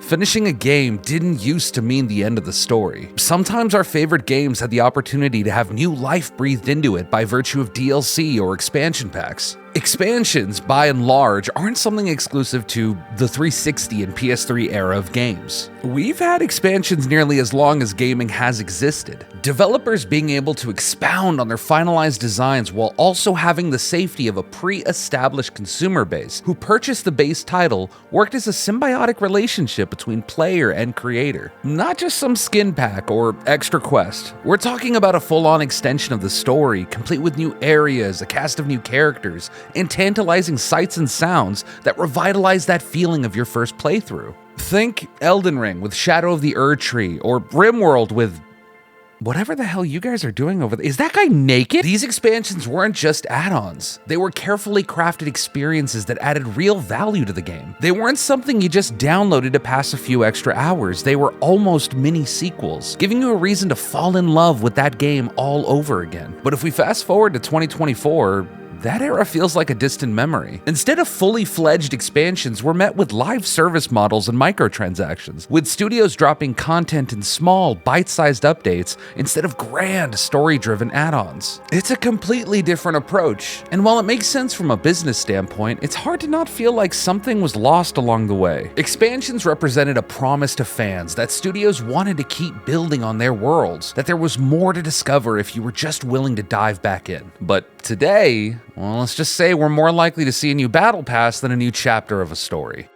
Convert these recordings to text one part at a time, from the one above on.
Finishing a game didn't used to mean the end of the story. Sometimes our favorite games had the opportunity to have new life breathed into it by virtue of DLC or expansion packs. Expansions, by and large, aren't something exclusive to the 360 and PS3 era of games. We've had expansions nearly as long as gaming has existed. Developers being able to expound on their finalized designs while also having the safety of a pre-established consumer base who purchased the base title worked as a symbiotic relationship between player and creator. Not just some skin pack or extra quest. We're talking about a full-on extension of the story, complete with new areas, a cast of new characters, and tantalizing sights and sounds that revitalize that feeling of your first playthrough. Think Elden Ring with Shadow of the Erdtree, or RimWorld with whatever the hell you guys are doing over there. Is that guy naked? These expansions weren't just add-ons. They were carefully crafted experiences that added real value to the game. They weren't something you just downloaded to pass a few extra hours. They were almost mini sequels, giving you a reason to fall in love with that game all over again. But if we fast forward to 2024, that era feels like a distant memory. Instead of fully fledged expansions, we're met with live service models and microtransactions, with studios dropping content in small, bite-sized updates instead of grand, story-driven add-ons. It's a completely different approach, and while it makes sense from a business standpoint, it's hard to not feel like something was lost along the way. Expansions represented a promise to fans that studios wanted to keep building on their worlds, that there was more to discover if you were just willing to dive back in. But today, well, let's just say we're more likely to see a new battle pass than a new chapter of a story.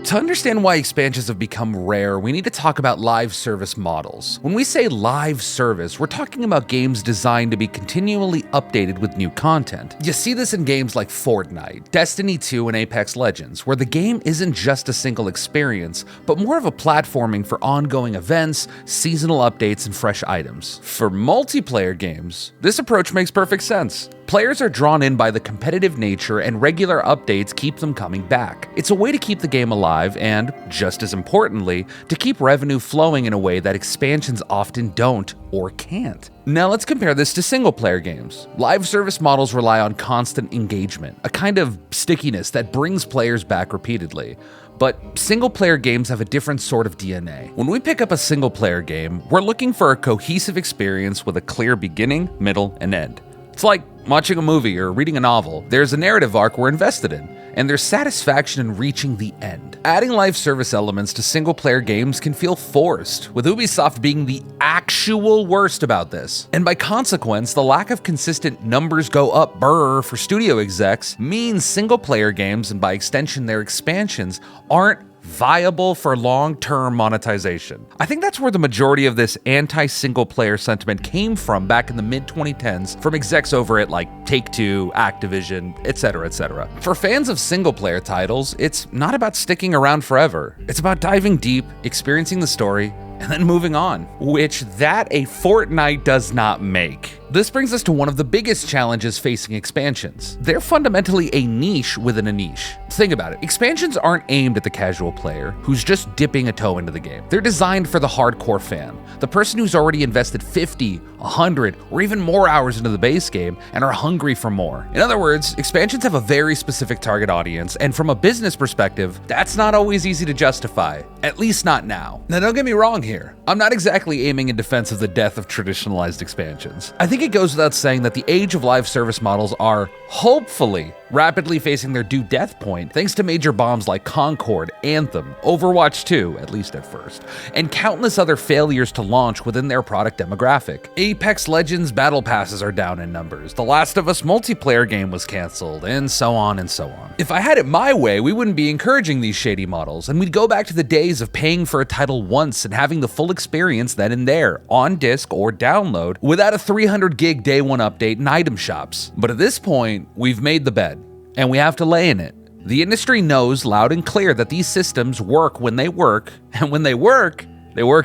To understand why expansions have become rare, we need to talk about live service models. When we say live service, we're talking about games designed to be continually updated with new content. You see this in games like Fortnite, Destiny 2, and Apex Legends, where the game isn't just a single experience, but more of a platforming for ongoing events, seasonal updates, and fresh items. For multiplayer games, this approach makes perfect sense. Players are drawn in by the competitive nature, and regular updates keep them coming back. It's a way to keep the game alive and, just as importantly, to keep revenue flowing in a way that expansions often don't or can't. Now let's compare this to single-player games. Live service models rely on constant engagement, a kind of stickiness that brings players back repeatedly. But single-player games have a different sort of DNA. When we pick up a single-player game, we're looking for a cohesive experience with a clear beginning, middle, and end. It's like watching a movie or reading a novel. There's a narrative arc we're invested in, and there's satisfaction in reaching the end. Adding live service elements to single-player games can feel forced, with Ubisoft being the actual worst about this. And by consequence, the lack of consistent numbers go up brr for studio execs means single-player games, and by extension their expansions, aren't viable for long-term monetization. I think that's where the majority of this anti-single-player sentiment came from back in the mid-2010s from execs over at like Take-Two, Activision, etc., etc. For fans of single-player titles, it's not about sticking around forever. It's about diving deep, experiencing the story, and then moving on, which that a Fortnite does not make. This brings us to one of the biggest challenges facing expansions. They're fundamentally a niche within a niche. Think about it. Expansions aren't aimed at the casual player who's just dipping a toe into the game. They're designed for the hardcore fan, the person who's already invested 50, 100, or even more hours into the base game and are hungry for more. In other words, expansions have a very specific target audience, and from a business perspective, that's not always easy to justify, at least not now. Now don't get me wrong here. I'm not exactly aiming in defense of the death of traditionalized expansions. I think it goes without saying that the age of live service models are, hopefully, rapidly facing their due death point thanks to major bombs like Concord, Anthem, Overwatch 2, at least at first, and countless other failures to launch within their product demographic. Apex Legends battle passes are down in numbers, The Last of Us multiplayer game was canceled, and so on and so on. If I had it my way, we wouldn't be encouraging these shady models, and we'd go back to the days of paying for a title once and having the full experience then and there, on disc or download, without a 300 gig day one update in item shops. But at this point, we've made the bed, and we have to lay in it. The industry knows loud and clear that these systems work when they work, and when they work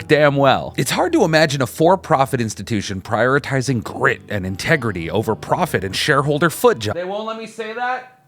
damn well. It's hard to imagine a for-profit institution prioritizing grit and integrity over profit and shareholder foot job. They won't let me say that?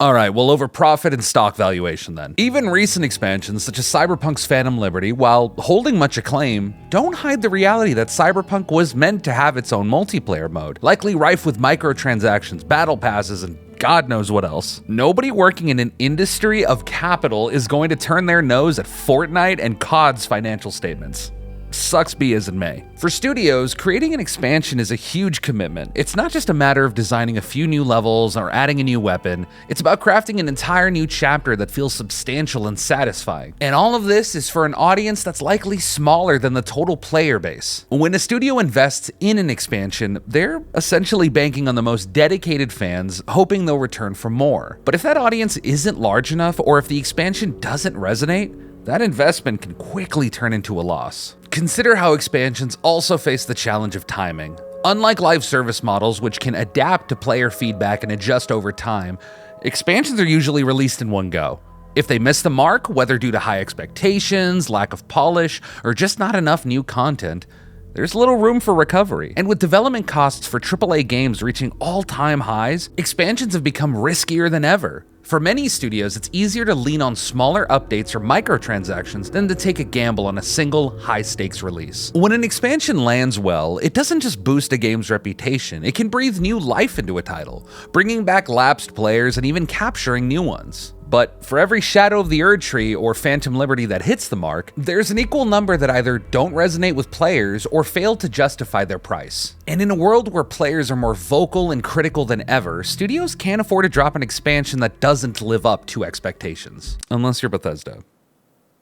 Alright, well, over profit and stock valuation then. Even recent expansions such as Cyberpunk's Phantom Liberty, while holding much acclaim, don't hide the reality that Cyberpunk was meant to have its own multiplayer mode, likely rife with microtransactions, battle passes, and God knows what else. Nobody working in an industry of capital is going to turn their nose at Fortnite and COD's financial statements. Sucks be as it may. For studios, creating an expansion is a huge commitment. It's not just a matter of designing a few new levels or adding a new weapon. It's about crafting an entire new chapter that feels substantial and satisfying. And all of this is for an audience that's likely smaller than the total player base. When a studio invests in an expansion, they're essentially banking on the most dedicated fans, hoping they'll return for more. But if that audience isn't large enough, or if the expansion doesn't resonate, that investment can quickly turn into a loss. Consider how expansions also face the challenge of timing. Unlike live service models, which can adapt to player feedback and adjust over time, expansions are usually released in one go. If they miss the mark, whether due to high expectations, lack of polish, or just not enough new content, there's little room for recovery. And with development costs for AAA games reaching all-time highs, expansions have become riskier than ever. For many studios, it's easier to lean on smaller updates or microtransactions than to take a gamble on a single high-stakes release. When an expansion lands well, it doesn't just boost a game's reputation, it can breathe new life into a title, bringing back lapsed players and even capturing new ones. But for every Shadow of the Erdtree or Phantom Liberty that hits the mark, there's an equal number that either don't resonate with players or fail to justify their price. And in a world where players are more vocal and critical than ever, studios can't afford to drop an expansion that doesn't live up to expectations. Unless you're Bethesda.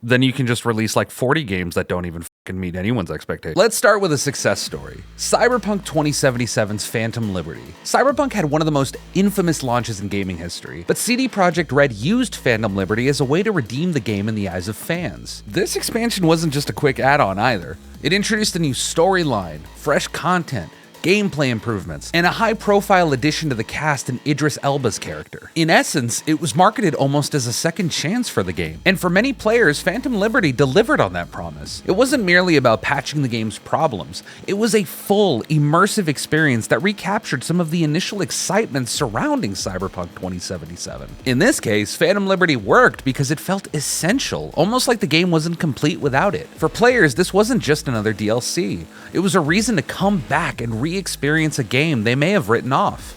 Then you can just release like 40 games that don't even fucking meet anyone's expectations. Let's start with a success story. Cyberpunk 2077's Phantom Liberty. Cyberpunk had one of the most infamous launches in gaming history, but CD Projekt Red used Phantom Liberty as a way to redeem the game in the eyes of fans. This expansion wasn't just a quick add-on either. It introduced a new storyline, fresh content, gameplay improvements, and a high-profile addition to the cast in Idris Elba's character. In essence, it was marketed almost as a second chance for the game, and for many players, Phantom Liberty delivered on that promise. It wasn't merely about patching the game's problems, it was a full, immersive experience that recaptured some of the initial excitement surrounding Cyberpunk 2077. In this case, Phantom Liberty worked because it felt essential, almost like the game wasn't complete without it. For players, this wasn't just another DLC. It was a reason to come back and re-experience a game they may have written off.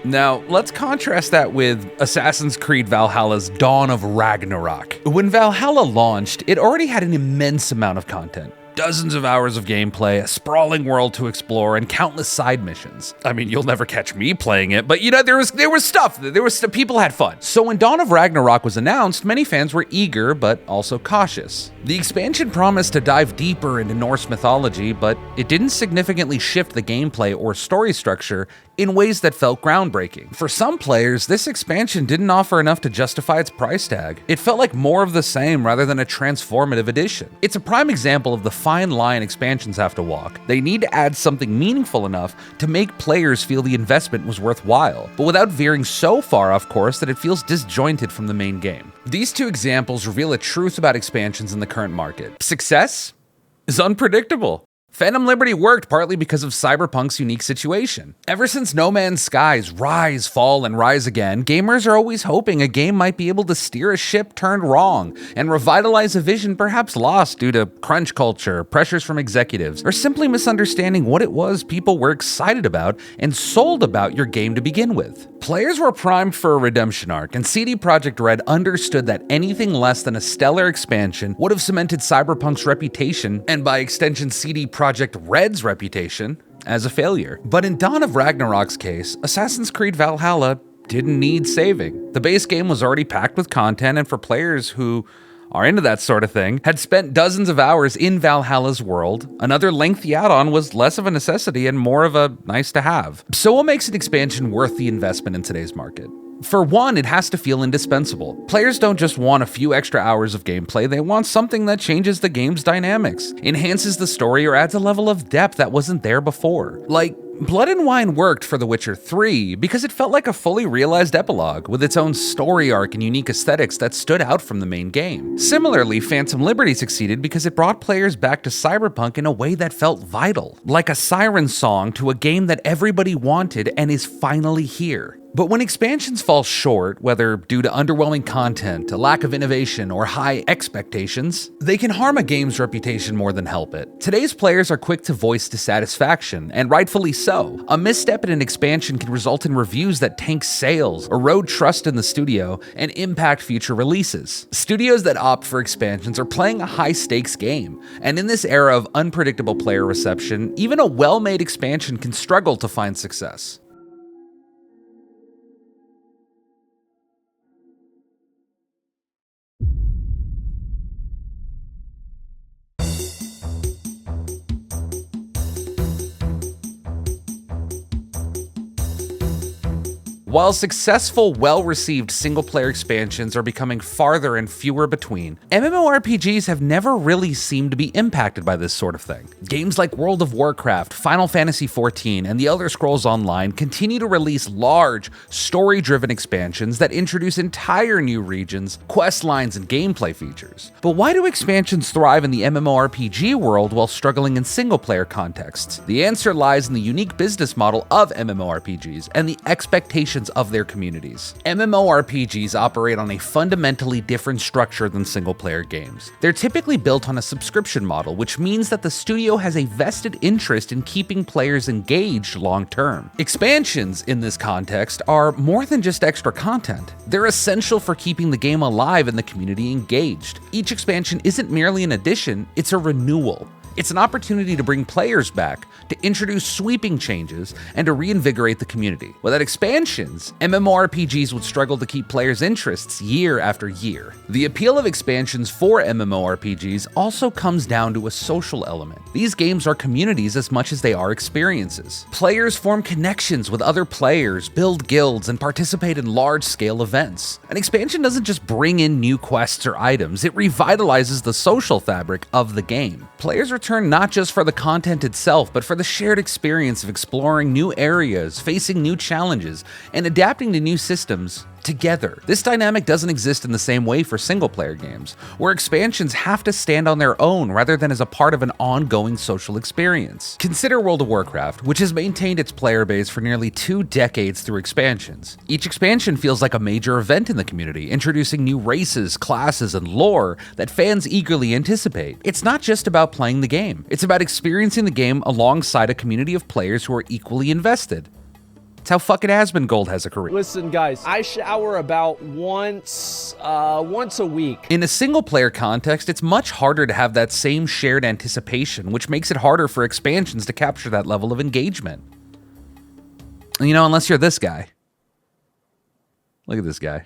Now, let's contrast that with Assassin's Creed Valhalla's Dawn of Ragnarok. When Valhalla launched, it already had an immense amount of content. Dozens of hours of gameplay, a sprawling world to explore, and countless side missions. I mean, you'll never catch me playing it, but you know, there was stuff. People had fun. So when Dawn of Ragnarok was announced, many fans were eager, but also cautious. The expansion promised to dive deeper into Norse mythology, but it didn't significantly shift the gameplay or story structure in ways that felt groundbreaking. For some players, this expansion didn't offer enough to justify its price tag. It felt like more of the same rather than a transformative addition. It's a prime example of the fine line expansions have to walk. They need to add something meaningful enough to make players feel the investment was worthwhile, but without veering so far off course that it feels disjointed from the main game. These two examples reveal a truth about expansions in the current market. Success is unpredictable. Phantom Liberty worked partly because of Cyberpunk's unique situation. Ever since No Man's Sky's rise, fall, and rise again, gamers are always hoping a game might be able to steer a ship turned wrong and revitalize a vision perhaps lost due to crunch culture, pressures from executives, or simply misunderstanding what it was people were excited about and sold about your game to begin with. Players were primed for a redemption arc, and CD Projekt Red understood that anything less than a stellar expansion would have cemented Cyberpunk's reputation, and by extension CD Projekt Red's reputation, as a failure. But in Dawn of Ragnarok's case, Assassin's Creed Valhalla didn't need saving. The base game was already packed with content, and for players who are into that sort of thing, had spent dozens of hours in Valhalla's world, another lengthy add-on was less of a necessity and more of a nice to have. So what makes an expansion worth the investment in today's market? For one, it has to feel indispensable. Players don't just want a few extra hours of gameplay, they want something that changes the game's dynamics, enhances the story, or adds a level of depth that wasn't there before. Like, Blood and Wine worked for The Witcher 3 because it felt like a fully realized epilogue with its own story arc and unique aesthetics that stood out from the main game. Similarly, Phantom Liberty succeeded because it brought players back to Cyberpunk in a way that felt vital, like a siren song to a game that everybody wanted and is finally here. But when expansions fall short, whether due to underwhelming content, a lack of innovation, or high expectations, they can harm a game's reputation more than help it. Today's players are quick to voice dissatisfaction, and rightfully so. A misstep in an expansion can result in reviews that tank sales, erode trust in the studio, and impact future releases. Studios that opt for expansions are playing a high-stakes game, and in this era of unpredictable player reception, even a well-made expansion can struggle to find success. While successful, well-received single-player expansions are becoming farther and fewer between, MMORPGs have never really seemed to be impacted by this sort of thing. Games like World of Warcraft, Final Fantasy XIV, and The Elder Scrolls Online continue to release large, story-driven expansions that introduce entire new regions, quest lines, and gameplay features. But why do expansions thrive in the MMORPG world while struggling in single-player contexts? The answer lies in the unique business model of MMORPGs and the expectations of their communities. MMORPGs operate on a fundamentally different structure than single-player games. They're typically built on a subscription model, which means that the studio has a vested interest in keeping players engaged long-term. Expansions, in this context, are more than just extra content. They're essential for keeping the game alive and the community engaged. Each expansion isn't merely an addition, it's a renewal. It's an opportunity to bring players back, to introduce sweeping changes, and to reinvigorate the community. Without expansions, MMORPGs would struggle to keep players' interests year after year. The appeal of expansions for MMORPGs also comes down to a social element. These games are communities as much as they are experiences. Players form connections with other players, build guilds, and participate in large-scale events. An expansion doesn't just bring in new quests or items, it revitalizes the social fabric of the game. Players return not just for the content itself, but for the shared experience of exploring new areas, facing new challenges, and adapting to new systems together. This dynamic doesn't exist in the same way for single-player games, where expansions have to stand on their own rather than as a part of an ongoing social experience. Consider World of Warcraft, which has maintained its player base for nearly 2 decades through expansions. Each expansion feels like a major event in the community, introducing new races, classes, and lore that fans eagerly anticipate. It's not just about playing the game, it's about experiencing the game alongside a community of players who are equally invested. It's how fucking Asmongold has a career. Listen, guys, I shower about once a week. In a single-player context, it's much harder to have that same shared anticipation, which makes it harder for expansions to capture that level of engagement. You know, unless you're this guy. Look at this guy.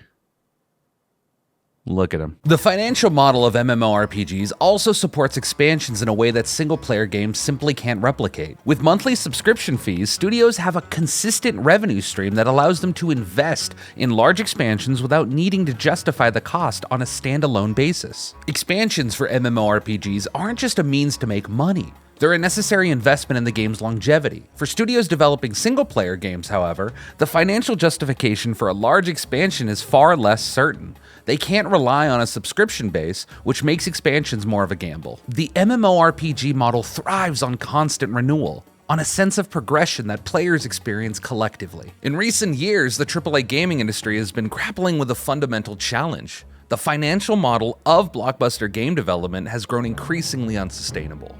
Look at him. The financial model of MMORPGs also supports expansions in a way that single-player games simply can't replicate. With monthly subscription fees, studios have a consistent revenue stream that allows them to invest in large expansions without needing to justify the cost on a standalone basis. Expansions for MMORPGs aren't just a means to make money. They're a necessary investment in the game's longevity. For studios developing single-player games, however, the financial justification for a large expansion is far less certain. They can't rely on a subscription base, which makes expansions more of a gamble. The MMORPG model thrives on constant renewal, on a sense of progression that players experience collectively. In recent years, the AAA gaming industry has been grappling with a fundamental challenge. The financial model of blockbuster game development has grown increasingly unsustainable.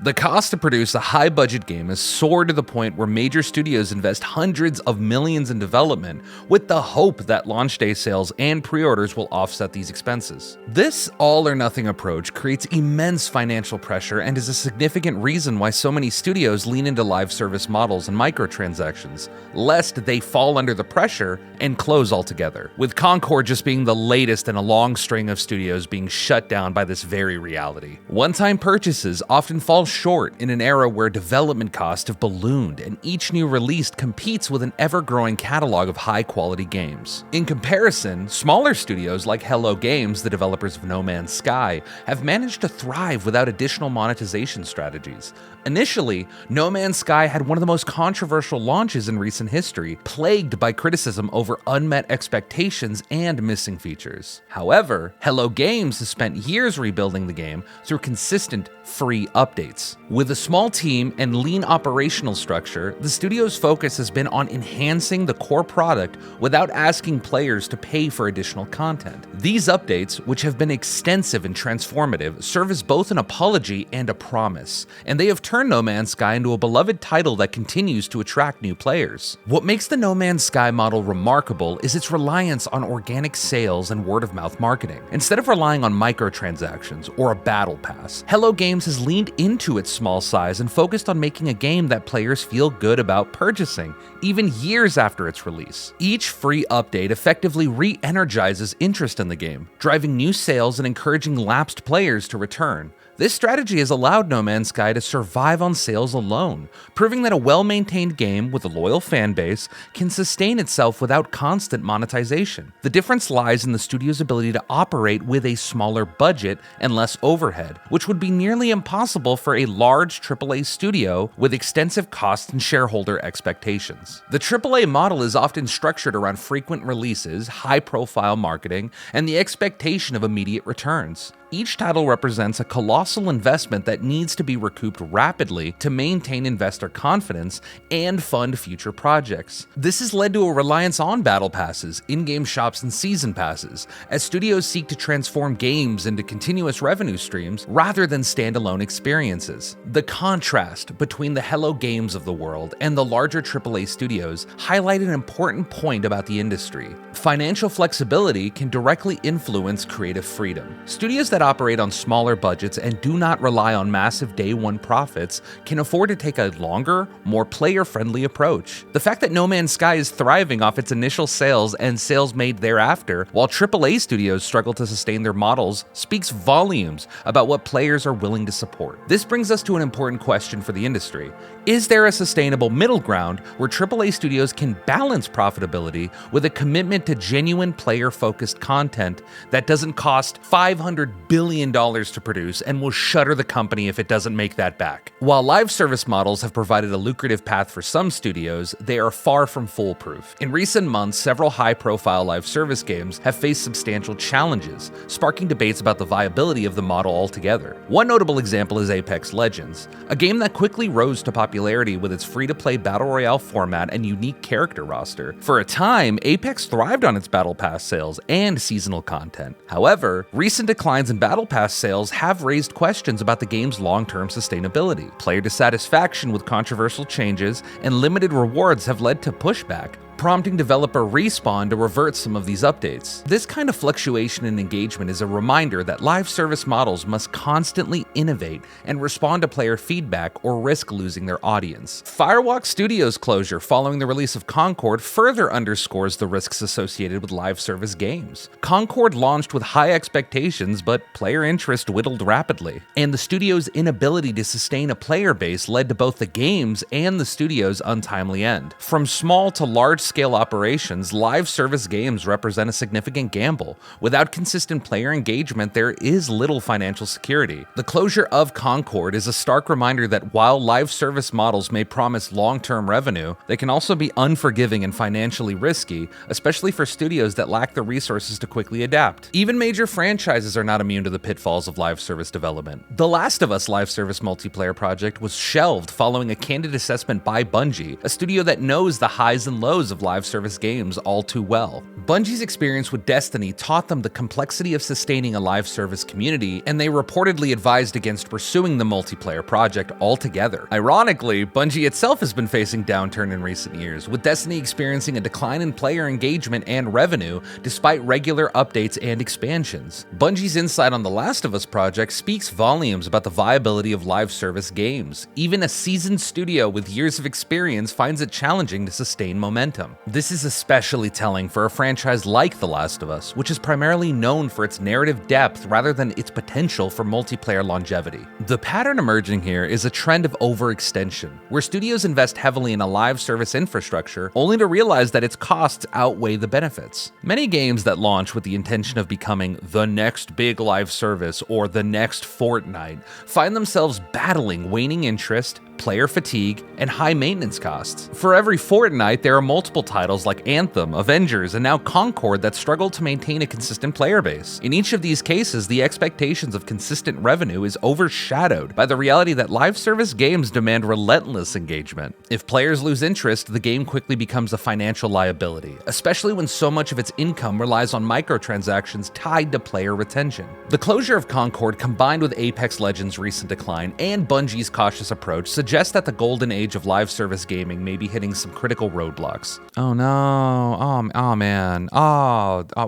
The cost to produce a high-budget game has soared to the point where major studios invest hundreds of millions in development with the hope that launch day sales and pre-orders will offset these expenses. This all-or-nothing approach creates immense financial pressure and is a significant reason why so many studios lean into live service models and microtransactions, lest they fall under the pressure and close altogether, with Concord just being the latest in a long string of studios being shut down by this very reality. One-time purchases often fall short in an era where development costs have ballooned and each new release competes with an ever-growing catalog of high-quality games. In comparison, smaller studios like Hello Games, the developers of No Man's Sky, have managed to thrive without additional monetization strategies. Initially, No Man's Sky had one of the most controversial launches in recent history, plagued by criticism over unmet expectations and missing features. However, Hello Games has spent years rebuilding the game through consistent free updates. With a small team and lean operational structure, the studio's focus has been on enhancing the core product without asking players to pay for additional content. These updates, which have been extensive and transformative, serve as both an apology and a promise, and they have turned No Man's Sky into a beloved title that continues to attract new players. What makes the No Man's Sky model remarkable is its reliance on organic sales and word-of-mouth marketing. Instead of relying on microtransactions or a battle pass, Hello Games has leaned into its small size and focused on making a game that players feel good about purchasing, even years after its release. Each free update effectively re-energizes interest in the game, driving new sales and encouraging lapsed players to return. This strategy has allowed No Man's Sky to survive on sales alone, proving that a well-maintained game with a loyal fan base can sustain itself without constant monetization. The difference lies in the studio's ability to operate with a smaller budget and less overhead, which would be nearly impossible for a large AAA studio with extensive costs and shareholder expectations. The AAA model is often structured around frequent releases, high-profile marketing, and the expectation of immediate returns. Each title represents a colossal investment that needs to be recouped rapidly to maintain investor confidence and fund future projects. This has led to a reliance on battle passes, in-game shops, and season passes, as studios seek to transform games into continuous revenue streams rather than standalone experiences. The contrast between the Hello Games of the world and the larger AAA studios highlight an important point about the industry. Financial flexibility can directly influence creative freedom. Studios that operate on smaller budgets and do not rely on massive day-one profits can afford to take a longer, more player-friendly approach. The fact that No Man's Sky is thriving off its initial sales and sales made thereafter, while AAA studios struggle to sustain their models, speaks volumes about what players are willing to support. This brings us to an important question for the industry. Is there a sustainable middle ground where AAA studios can balance profitability with a commitment to genuine player-focused content that doesn't cost $500 billion to produce and will shutter the company if it doesn't make that back? While live service models have provided a lucrative path for some studios, they are far from foolproof. In recent months, several high-profile live service games have faced substantial challenges, sparking debates about the viability of the model altogether. One notable example is Apex Legends, a game that quickly rose to popularity with its free-to-play battle royale format and unique character roster. For a time, Apex thrived on its battle pass sales and seasonal content. However, recent declines in battle pass sales have raised questions about the game's long-term sustainability. Player dissatisfaction with controversial changes and limited rewards have led to pushback, prompting developer Respawn to revert some of these updates. This kind of fluctuation in engagement is a reminder that live service models must constantly innovate and respond to player feedback or risk losing their audience. Firewalk Studios' closure following the release of Concord further underscores the risks associated with live service games. Concord launched with high expectations, but player interest whittled rapidly, and the studio's inability to sustain a player base led to both the game's and the studio's untimely end. From small to large-scale operations, live service games represent a significant gamble. Without consistent player engagement, there is little financial security. The closure of Concord is a stark reminder that while live service models may promise long-term revenue, they can also be unforgiving and financially risky, especially for studios that lack the resources to quickly adapt. Even major franchises are not immune to the pitfalls of live service development. The Last of Us live service multiplayer project was shelved following a candid assessment by Bungie, a studio that knows the highs and lows of live service games all too well. Bungie's experience with Destiny taught them the complexity of sustaining a live service community, and they reportedly advised against pursuing the multiplayer project altogether. Ironically, Bungie itself has been facing downturn in recent years, with Destiny experiencing a decline in player engagement and revenue despite regular updates and expansions. Bungie's insight on the Last of Us project speaks volumes about the viability of live service games. Even a seasoned studio with years of experience finds it challenging to sustain momentum. income. This is especially telling for a franchise like The Last of Us, which is primarily known for its narrative depth rather than its potential for multiplayer longevity. The pattern emerging here is a trend of overextension, where studios invest heavily in a live service infrastructure only to realize that its costs outweigh the benefits. Many games that launch with the intention of becoming the next big live service or the next Fortnite find themselves battling waning interest, player fatigue, and high maintenance costs. For every Fortnite, there are multiple titles like Anthem, Avengers, and now Concord that struggle to maintain a consistent player base. In each of these cases, the expectations of consistent revenue is overshadowed by the reality that live service games demand relentless engagement. If players lose interest, the game quickly becomes a financial liability, especially when so much of its income relies on microtransactions tied to player retention. The closure of Concord, combined with Apex Legends' recent decline and Bungie's cautious approach, suggests that the golden age of live service gaming may be hitting some critical roadblocks. Oh no, oh man,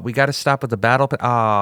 we gotta stop with the battle.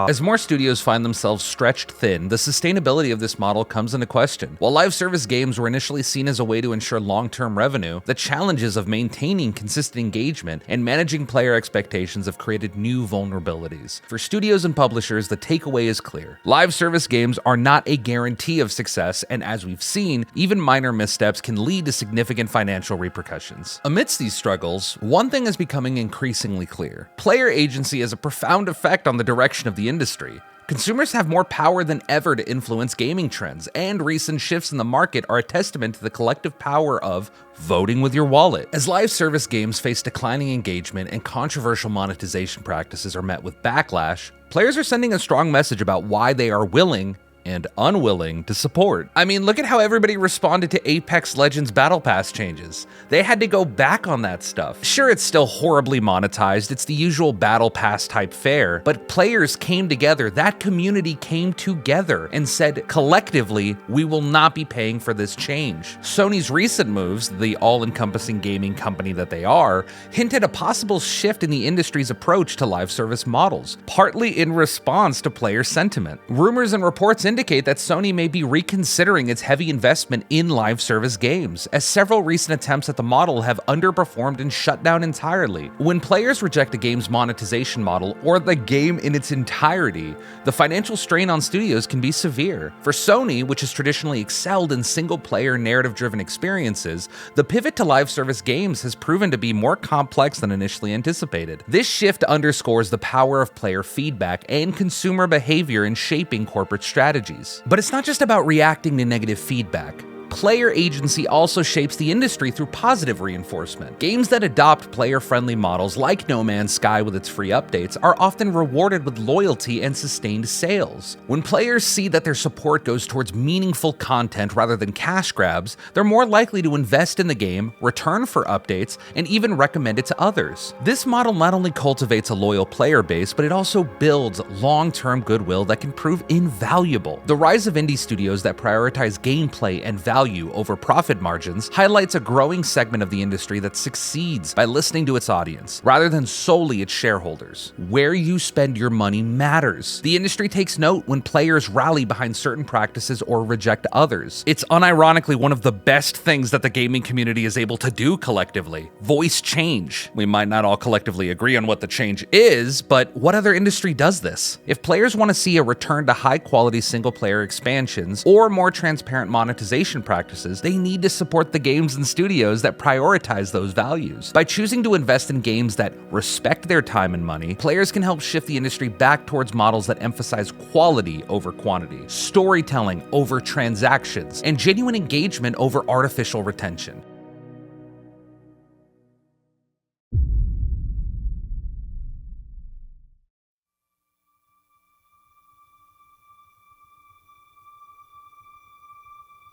As more studios find themselves stretched thin, the sustainability of this model comes into question. While live service games were initially seen as a way to ensure long-term revenue, the challenges of maintaining consistent engagement and managing player expectations have created new vulnerabilities. For studios and publishers, the takeaway is clear. Live service games are not a guarantee of success, and as we've seen, even minor missteps can lead to significant financial repercussions. Amidst these struggles, one thing is becoming increasingly clear. Player agency has a profound effect on the direction of the industry. Consumers have more power than ever to influence gaming trends, and recent shifts in the market are a testament to the collective power of voting with your wallet. As live service games face declining engagement and controversial monetization practices are met with backlash, players are sending a strong message about why they are willing and unwilling to support. I mean, look at how everybody responded to Apex Legends Battle Pass changes. They had to go back on that stuff. Sure, it's still horribly monetized, it's the usual Battle Pass type fare, but players came together, that community came together and said, collectively, we will not be paying for this change. Sony's recent moves, the all-encompassing gaming company that they are, hinted a possible shift in the industry's approach to live service models, partly in response to player sentiment. Rumors and reports indicate that Sony may be reconsidering its heavy investment in live service games, as several recent attempts at the model have underperformed and shut down entirely. When players reject a game's monetization model or the game in its entirety, the financial strain on studios can be severe. For Sony, which has traditionally excelled in single-player narrative-driven experiences, the pivot to live service games has proven to be more complex than initially anticipated. This shift underscores the power of player feedback and consumer behavior in shaping corporate strategies. But it's not just about reacting to negative feedback. Player agency also shapes the industry through positive reinforcement. Games that adopt player-friendly models like No Man's Sky with its free updates are often rewarded with loyalty and sustained sales. When players see that their support goes towards meaningful content rather than cash grabs, they're more likely to invest in the game, return for updates, and even recommend it to others. This model not only cultivates a loyal player base, but it also builds long-term goodwill that can prove invaluable. The rise of indie studios that prioritize gameplay and value over profit margins highlights a growing segment of the industry that succeeds by listening to its audience, rather than solely its shareholders. Where you spend your money matters. The industry takes note when players rally behind certain practices or reject others. It's unironically one of the best things that the gaming community is able to do collectively. Voice change. We might not all collectively agree on what the change is, but what other industry does this? If players want to see a return to high-quality single-player expansions or more transparent monetization practices, they need to support the games and studios that prioritize those values. By choosing to invest in games that respect their time and money, players can help shift the industry back towards models that emphasize quality over quantity, storytelling over transactions, and genuine engagement over artificial retention.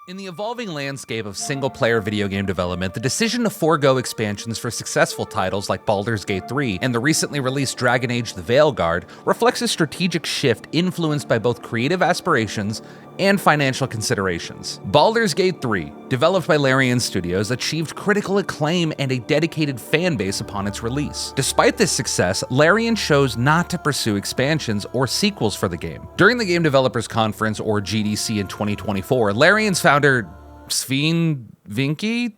In the evolving landscape of single-player video game development, the decision to forego expansions for successful titles like Baldur's Gate 3 and the recently released Dragon Age: The Veilguard reflects a strategic shift influenced by both creative aspirations and financial considerations. Baldur's Gate 3, developed by Larian Studios, achieved critical acclaim and a dedicated fan base upon its release. Despite this success, Larian chose not to pursue expansions or sequels for the game. During the Game Developers Conference, or GDC, in 2024, Larian's founder Sven Vincke?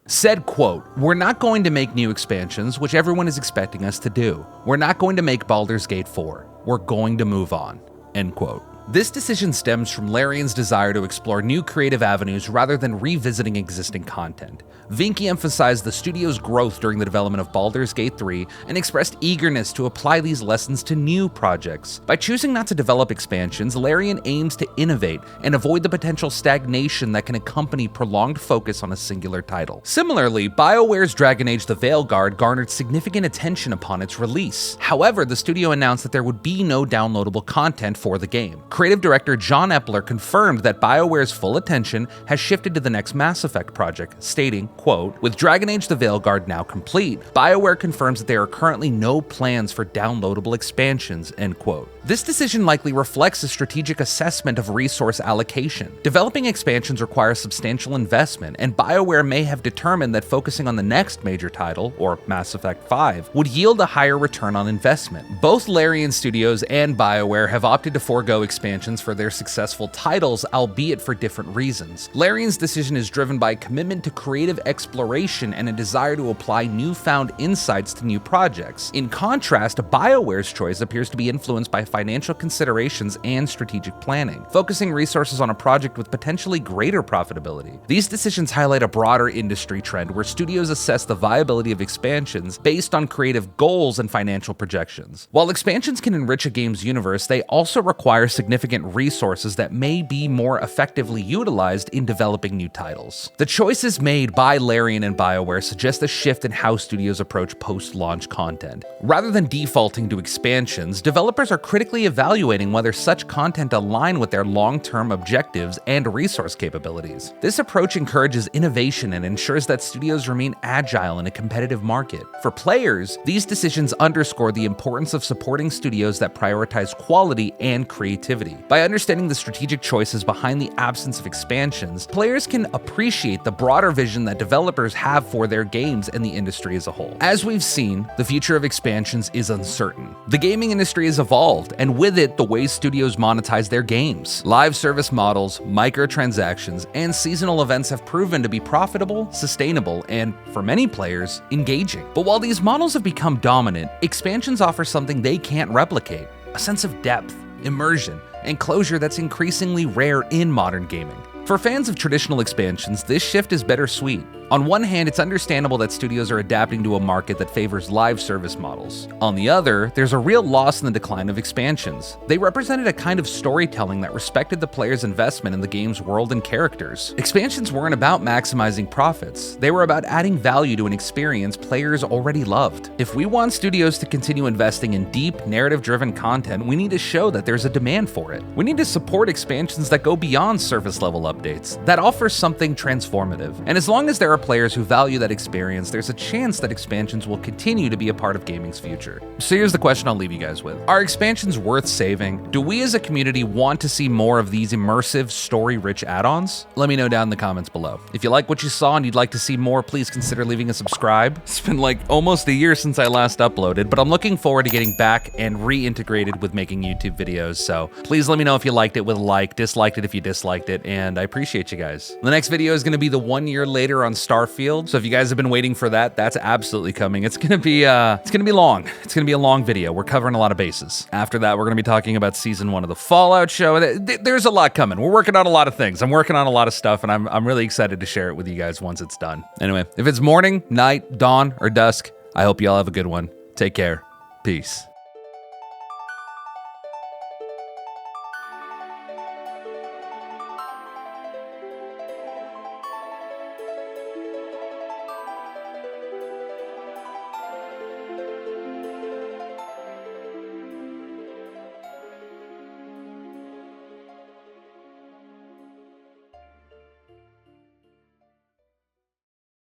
said, quote, "We're not going to make new expansions, which everyone is expecting us to do. We're not going to make Baldur's Gate 4. We're going to move on," end quote. This decision stems from Larian's desire to explore new creative avenues rather than revisiting existing content. Vinky emphasized the studio's growth during the development of Baldur's Gate 3 and expressed eagerness to apply these lessons to new projects. By choosing not to develop expansions, Larian aims to innovate and avoid the potential stagnation that can accompany prolonged focus on a singular title. Similarly, BioWare's Dragon Age: The Veilguard garnered significant attention upon its release. However, the studio announced that there would be no downloadable content for the game. Creative director John Epler confirmed that BioWare's full attention has shifted to the next Mass Effect project, stating, quote, "With Dragon Age: The Veilguard now complete, BioWare confirms that there are currently no plans for downloadable expansions," end quote. This decision likely reflects a strategic assessment of resource allocation. Developing expansions requires substantial investment, and BioWare may have determined that focusing on the next major title, or Mass Effect 5, would yield a higher return on investment. Both Larian Studios and BioWare have opted to forego expansions for their successful titles, albeit for different reasons. Larian's decision is driven by a commitment to creative exploration and a desire to apply newfound insights to new projects. In contrast, BioWare's choice appears to be influenced by financial considerations and strategic planning, focusing resources on a project with potentially greater profitability. These decisions highlight a broader industry trend where studios assess the viability of expansions based on creative goals and financial projections. While expansions can enrich a game's universe, they also require significant resources that may be more effectively utilized in developing new titles. The choices made by Larian and BioWare suggest a shift in how studios approach post-launch content. Rather than defaulting to expansions, developers are critically evaluating whether such content align with their long-term objectives and resource capabilities. This approach encourages innovation and ensures that studios remain agile in a competitive market. For players, these decisions underscore the importance of supporting studios that prioritize quality and creativity. By understanding the strategic choices behind the absence of expansions, players can appreciate the broader vision that developers have for their games and the industry as a whole. As we've seen, the future of expansions is uncertain. The gaming industry has evolved, and with it, the way studios monetize their games. Live service models, microtransactions, and seasonal events have proven to be profitable, sustainable, and, for many players, engaging. But while these models have become dominant, expansions offer something they can't replicate: a sense of depth, immersion, and closure that's increasingly rare in modern gaming. For fans of traditional expansions, this shift is bittersweet. On one hand, it's understandable that studios are adapting to a market that favors live service models. On the other, there's a real loss in the decline of expansions. They represented a kind of storytelling that respected the player's investment in the game's world and characters. Expansions weren't about maximizing profits. They were about adding value to an experience players already loved. If we want studios to continue investing in deep, narrative-driven content, we need to show that there's a demand for it. We need to support expansions that go beyond surface-level updates, that offer something transformative. And as long as there are players who value that experience, there's a chance that expansions will continue to be a part of gaming's future. So here's the question I'll leave you guys with. Are expansions worth saving? Do we as a community want to see more of these immersive, story-rich add-ons? Let me know down in the comments below. If you like what you saw and you'd like to see more, please consider leaving a subscribe. It's been like almost a year since I last uploaded, but I'm looking forward to getting back and reintegrated with making YouTube videos, so please let me know if you liked it with a like, disliked it if you disliked it, and I appreciate you guys. The next video is going to be the 1 year later on Starfield, so if you guys have been waiting for that, that's absolutely coming. It's gonna be long. It's gonna be a long video. We're covering a lot of bases. After that, we're gonna be talking about season 1 of the Fallout show. There's a lot coming. We're working on a lot of things. I'm working on a lot of stuff, and I'm really excited to share it with you guys once it's done. Anyway, if it's morning, night, dawn, or dusk, I hope y'all have a good one. Take care. Peace.